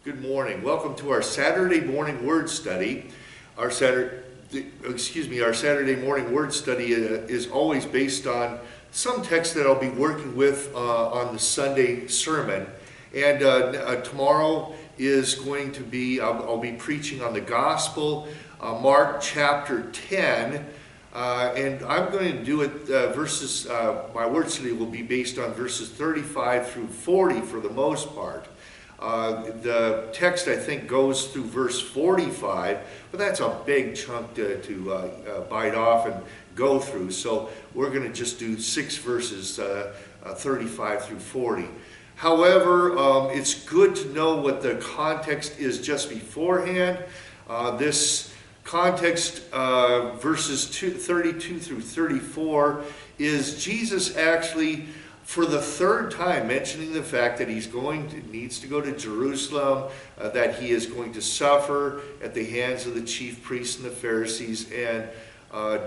Good morning. Welcome to our Saturday morning word study. Our Saturday morning word study is always based on some text that I'll be working with on the Sunday sermon. And tomorrow is going to be, I'll be preaching on the Gospel, Mark chapter 10. And I'm going to do it my word study will be based on verses 35 through 40 for the most part. The text, I think, goes through verse 45, but that's a big chunk to bite off and go through. So we're going to just do 6 verses, 35 through 40. However, it's good to know what the context is just beforehand. This context, verses 32 through 34, is Jesus actually, for the third time, mentioning the fact that needs to go to Jerusalem, that he is going to suffer at the hands of the chief priests and the Pharisees and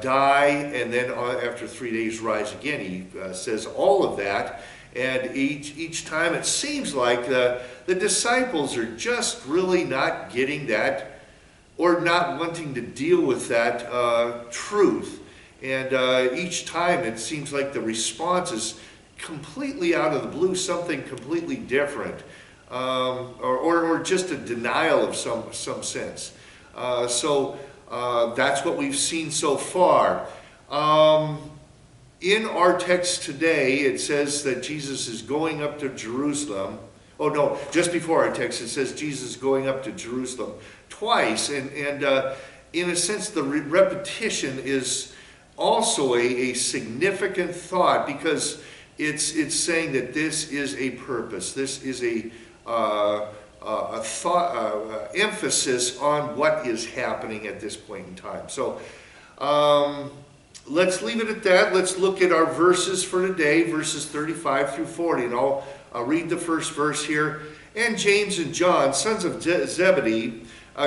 die, and then after 3 days rise again. He says all of that, and each time it seems like the disciples are just really not getting that, or not wanting to deal with that truth. And each time it seems like the response is completely out of the blue, something completely different, or just a denial of some sense. So that's what we've seen so far. In our text today, it says that Jesus is going up to Jerusalem. Oh no, just before our text, it says Jesus is going up to Jerusalem twice. And in a sense, the repetition is also a significant thought, because it's saying that this is a purpose. This is a thought, emphasis on what is happening at this point in time. So let's leave it at that. Let's look at our verses for today, verses 35 through 40. And I'll read the first verse here. And James and John, sons of Zebedee,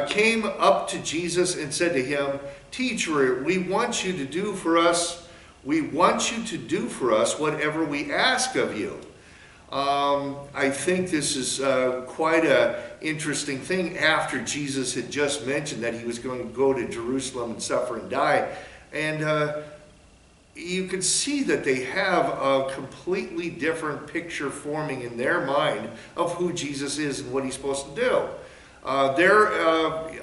came up to Jesus and said to him, "Teacher, we want you to do for us whatever we ask of you." I think this is quite an interesting thing after Jesus had just mentioned that he was going to go to Jerusalem and suffer and die. And you could see that they have a completely different picture forming in their mind of who Jesus is and what he's supposed to do. They're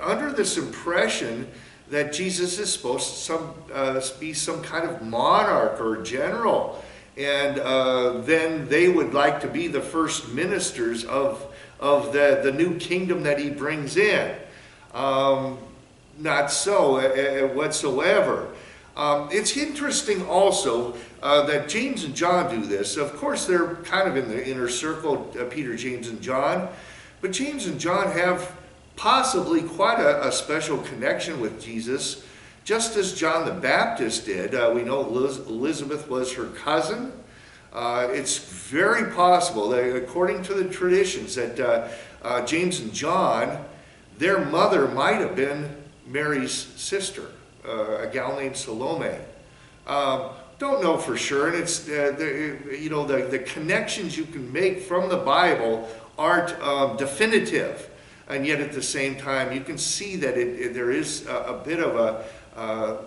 under this impression that Jesus is supposed to be some kind of monarch or general. And then they would like to be the first ministers of the new kingdom that he brings in. Not so whatsoever. It's interesting also that James and John do this. Of course, they're kind of in the inner circle, Peter, James, and John. But James and John have possibly quite a special connection with Jesus, just as John the Baptist did. We know Elizabeth was her cousin. It's very possible that, according to the traditions, that James and John, their mother might have been Mary's sister, a gal named Salome. Don't know for sure, and it's the connections you can make from the Bible aren't definitive. And yet at the same time, you can see that there is a bit of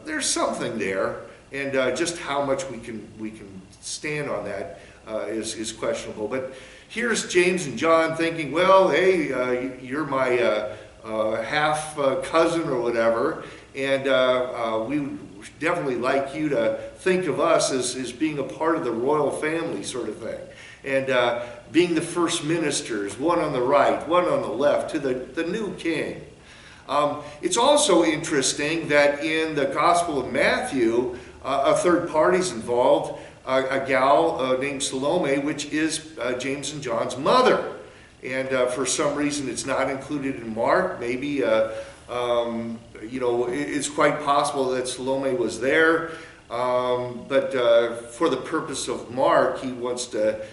there's something there, and just how much we can stand on that is questionable. But here's James and John thinking, well, hey, you're my half cousin or whatever, and we would definitely like you to think of us as being a part of the royal family, sort of thing. And being the first ministers, one on the right, one on the left, to the new king. It's also interesting that in the Gospel of Matthew, a third party's involved, a gal named Salome, which is James and John's mother. And for some reason it's not included in Mark. Maybe, it's quite possible that Salome was there. But for the purpose of Mark, he wants to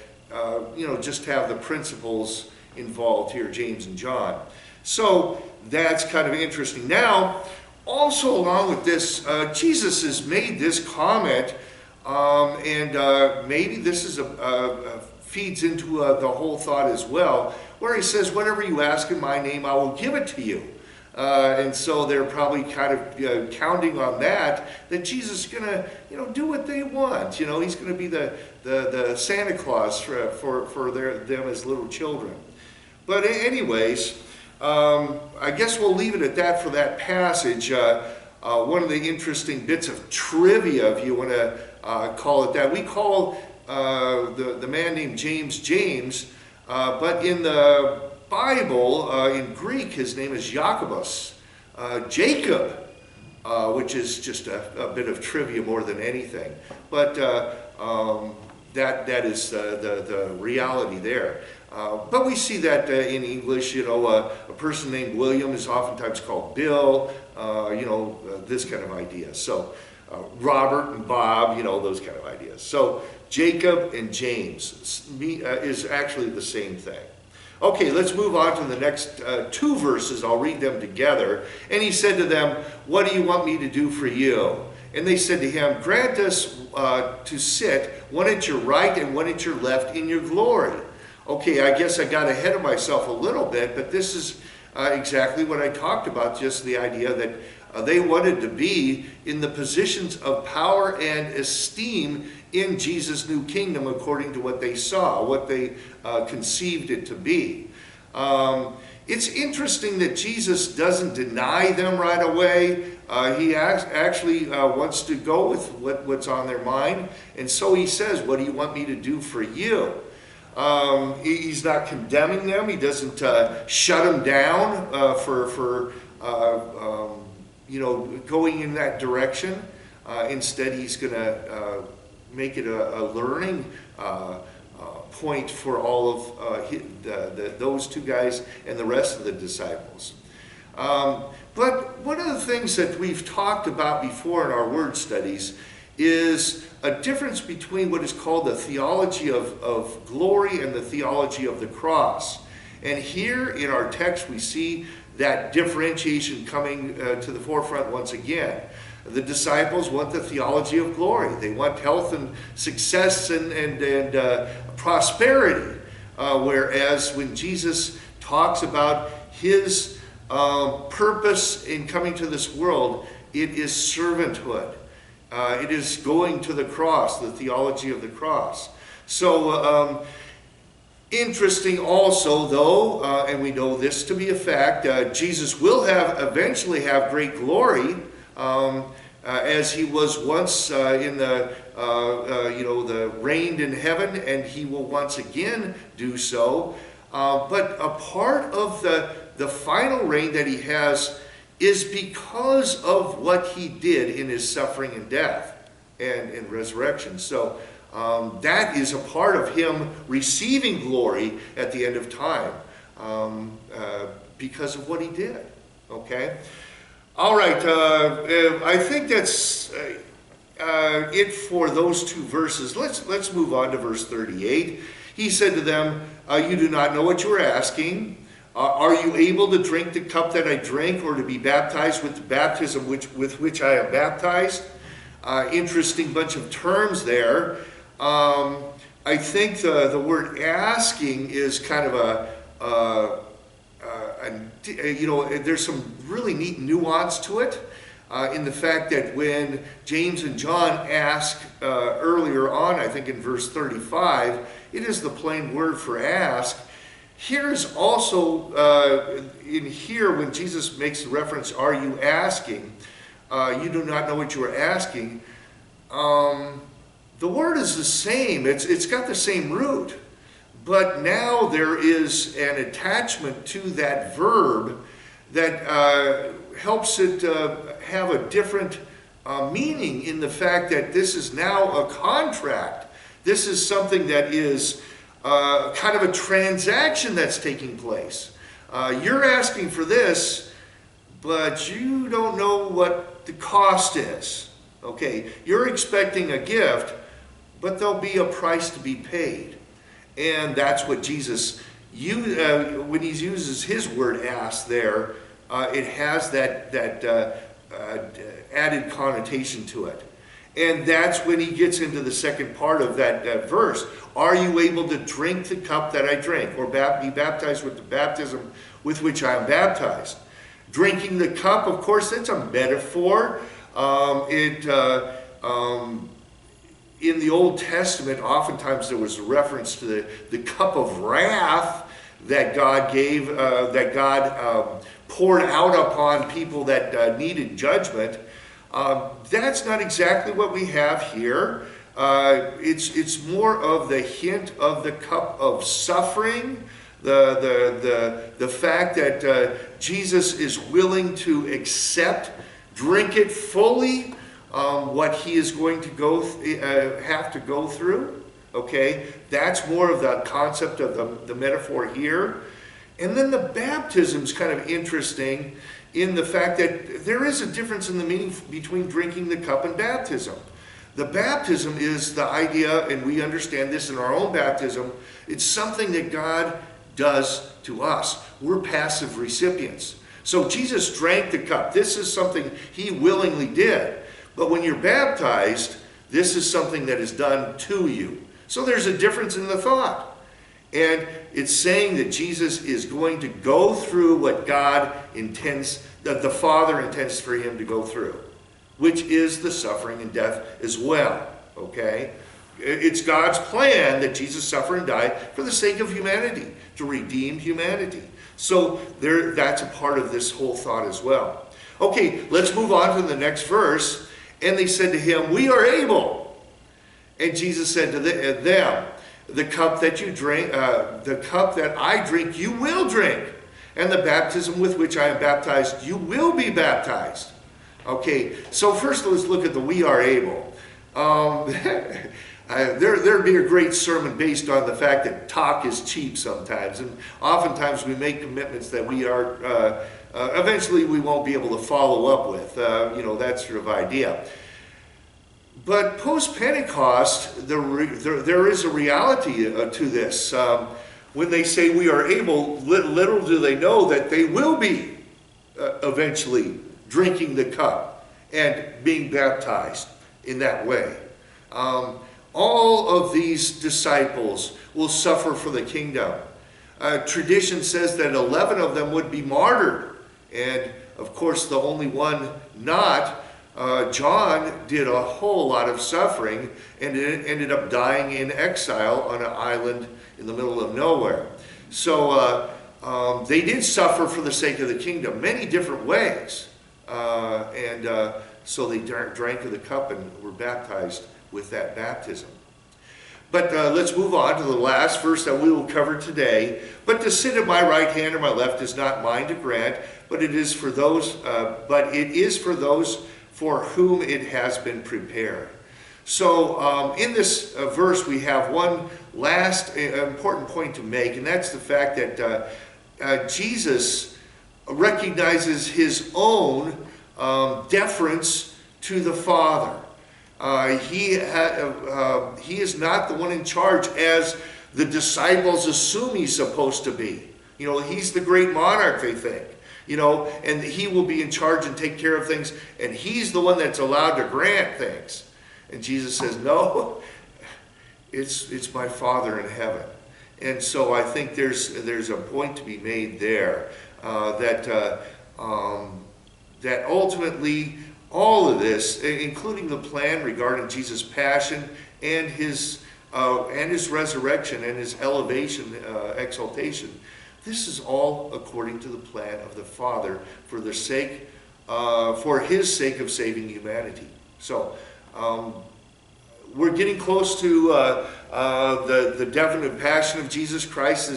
just have the principals involved here, James and John. So that's kind of interesting. Now, also along with this, Jesus has made this comment, and maybe this is a feeds into the whole thought as well, where he says, whatever you ask in my name, I will give it to you. And so they're probably kind of counting on that Jesus is going to, do what they want. He's going to be the Santa Claus for them as little children. But anyways, I guess we'll leave it at that for that passage. One of the interesting bits of trivia, if you want to call it that, we call the man named James, but in the Bible, in Greek, his name is Jacobus, Jacob, which is just a bit of trivia more than anything. But that is the reality there. But we see that in English, a person named William is oftentimes called Bill, this kind of idea. So Robert and Bob, those kind of ideas. So Jacob and James is actually the same thing. Okay, let's move on to the next 2 verses. I'll read them together. And he said to them, what do you want me to do for you? And they said to him, grant us to sit, one at your right and one at your left in your glory. Okay, I guess I got ahead of myself a little bit, but this is exactly what I talked about, just the idea that they wanted to be in the positions of power and esteem in Jesus' new kingdom according to what they saw, what they conceived it to be. It's interesting that Jesus doesn't deny them right away. He actually wants to go with what's on their mind. And so he says, what do you want me to do for you? He's not condemning them. He doesn't shut them down for going in that direction. Instead, he's going to make it a learning point for all of those 2 guys and the rest of the disciples. But one of the things that we've talked about before in our word studies is a difference between what is called the theology of glory and the theology of the cross. And here in our text we see that differentiation coming to the forefront once again. The disciples want the theology of glory. They want health and success and prosperity. Whereas when Jesus talks about his purpose in coming to this world, it is servanthood. It is going to the cross, the theology of the cross. So interesting also, though, and we know this to be a fact, Jesus will eventually have great glory, as he was once in the reigned in heaven, and he will once again do so. But a part of the final reign that he has is because of what he did in his suffering and death and resurrection. So that is a part of him receiving glory at the end of time because of what he did. Okay? All right, I think that's it for those 2 verses. Let's move on to verse 38. He said to them, you do not know what you are asking. Are you able to drink the cup that I drink, or to be baptized with the baptism with which I am baptized? Interesting bunch of terms there. I think the word asking is kind of there's some really neat nuance to it in the fact that when James and John ask earlier on, I think in verse 35, it is the plain word for ask. Here's also, in here, when Jesus makes the reference, are you asking? You do not know what you are asking. The word is the same. It's got the same root. But now there is an attachment to that verb that helps it have a different meaning in the fact that this is now a contract. This is something that is kind of a transaction that's taking place. You're asking for this, but you don't know what the cost is. Okay, you're expecting a gift, but there'll be a price to be paid. And that's what Jesus, when he uses his word ask there, it has that added connotation to it. And that's when he gets into the second part of that verse. Are you able to drink the cup that I drink, or be baptized with the baptism with which I am baptized? Drinking the cup, of course, that's a metaphor. In the Old Testament, oftentimes there was a reference to the cup of wrath that God gave, that God poured out upon people that needed judgment. That's not exactly what we have here. It's more of the hint of the cup of suffering, the fact that Jesus is willing to accept, drink it fully, what he is going to have to go through. Okay, that's more of the concept of the metaphor here. And then the baptism is kind of interesting in the fact that there is a difference in the meaning between drinking the cup and baptism. The baptism is the idea, and we understand this in our own baptism, it's something that God does to us. We're passive recipients. So Jesus drank the cup. This is something he willingly did. But when you're baptized, this is something that is done to you. So there's a difference in the thought. And it's saying that Jesus is going to go through what God intends, that the Father intends for him to go through, which is the suffering and death as well. Okay? It's God's plan that Jesus suffer and die for the sake of humanity, to redeem humanity. So that's a part of this whole thought as well. Okay, let's move on to the next verse. And they said to him, we are able. And Jesus said to them, the cup that you drink, the cup that I drink, you will drink. And the baptism with which I am baptized, you will be baptized. Okay, so first let's look at the we are able. There'd be a great sermon based on the fact that talk is cheap sometimes. And oftentimes we make commitments that we are, eventually we won't be able to follow up with. That sort of idea. But post-Pentecost, there is a reality to this. When they say we are able, little do they know that they will be eventually drinking the cup and being baptized in that way. All of these disciples will suffer for the kingdom. Tradition says that 11 of them would be martyred. And of course, the only one not, John, did a whole lot of suffering and ended up dying in exile on an island in the middle of nowhere. So they did suffer for the sake of the kingdom, many different ways. So they drank of the cup and were baptized with that baptism. But let's move on to the last verse that we will cover today. But to sit at my right hand or my left is not mine to grant, but it is for those. For whom it has been prepared. So in this verse we have one last important point to make, and that's the fact that Jesus recognizes his own deference to the Father. He is not the one in charge as the disciples assume he's supposed to be. He's the great monarch, they think. And he will be in charge and take care of things, and he's the one that's allowed to grant things. And Jesus says, no, it's my Father in heaven. And so I think there's a point to be made there, that ultimately all of this, including the plan regarding Jesus' passion and his resurrection and his elevation, exaltation, this is all according to the plan of the Father for his sake of saving humanity. So we're getting close to the death and passion of Jesus Christ.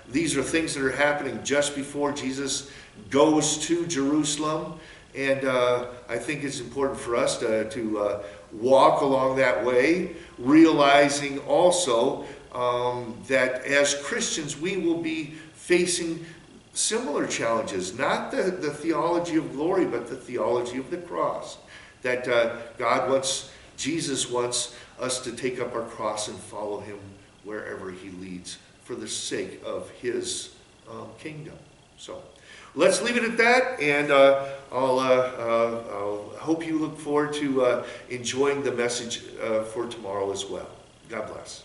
These are things that are happening just before Jesus goes to Jerusalem, and I think it's important for us to walk along that way, realizing also that as Christians we will be facing similar challenges, not the theology of glory, but the theology of the cross. That Jesus wants us to take up our cross and follow him wherever he leads for the sake of his kingdom. So let's leave it at that, and I'll hope you look forward to enjoying the message for tomorrow as well. God bless.